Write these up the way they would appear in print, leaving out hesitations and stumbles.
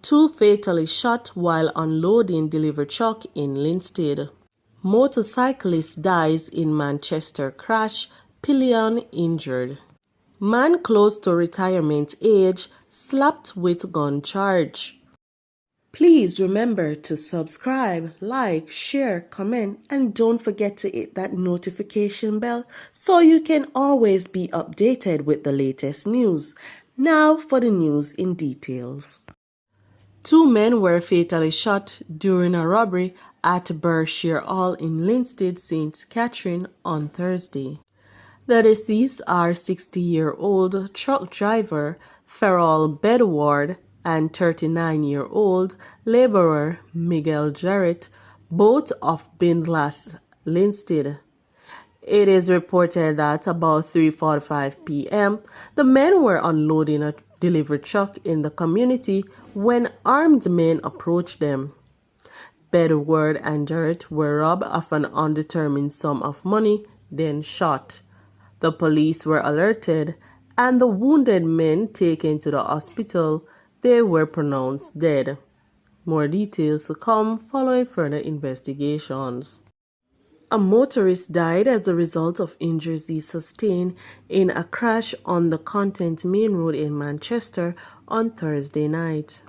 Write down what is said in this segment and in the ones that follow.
Two fatally shot while unloading delivery truck in Linstead. Motorcyclist dies in Manchester crash, pillion injured. Man close to retirement age slapped with gun charge. Please remember to subscribe, like, share, comment, and don't forget to hit that notification bell so you can always be updated with the latest news. Now for the news in details. Two men were fatally shot during a robbery at Berkshire Hall in Linstead, St. Catherine on Thursday. The deceased are 60-year-old truck driver Ferrol Bedward and 39-year-old laborer Miguel Jarrett, both of Bindlas, Linstead. It is reported that about 3:45 p.m., the men were unloading a delivery truck in the community when armed men approached them. Bedward and Jarrett were robbed of an undetermined sum of money, then shot. The police were alerted, and the wounded men taken to the hospital. They were pronounced dead. More details to come following further investigations. A motorist died as a result of injuries he sustained in a crash on the Content Main Road in Manchester on Thursday night.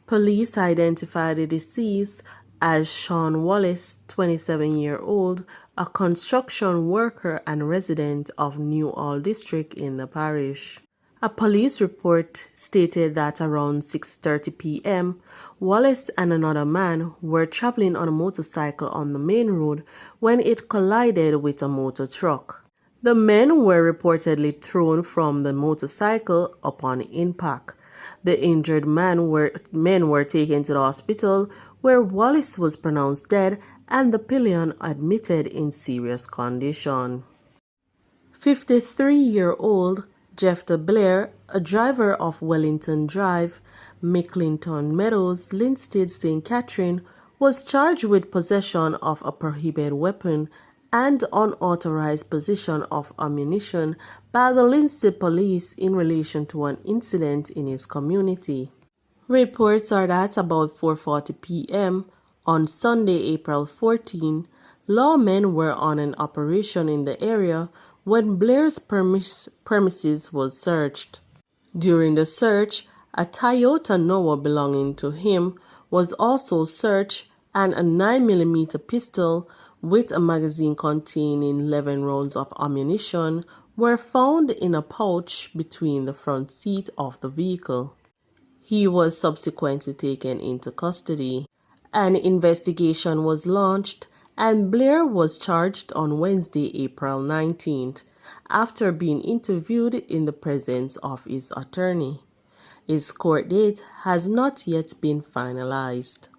Police identified the deceased as Sean Wallace, 27-year-old, a construction worker and resident of Newhall District in the parish. A police report stated that around 6:30 p.m., Wallace and another man were traveling on a motorcycle on the main road when it collided with a motor truck. The men were reportedly thrown from the motorcycle upon impact. The injured men were taken to the hospital where Wallace was pronounced dead and the pillion admitted in serious condition. 53-year-old Jeffter Blair, a driver of Wellington Drive, Micklington Meadows, Linstead, St. Catherine, was charged with possession of a prohibited weapon and unauthorized possession of ammunition by the Linstead police in relation to an incident in his community. Reports are that about 4:40 p.m. on Sunday, April 14, lawmen were on an operation in the area when Blair's premises was searched. During the search, a Toyota Noah belonging to him was also searched, and a 9mm pistol with a magazine containing 11 rounds of ammunition were found in a pouch between the front seat of the vehicle. He was subsequently taken into custody. An investigation was launched, and Blair was charged on Wednesday, April 19th, after being interviewed in the presence of his attorney. His court date has not yet been finalized.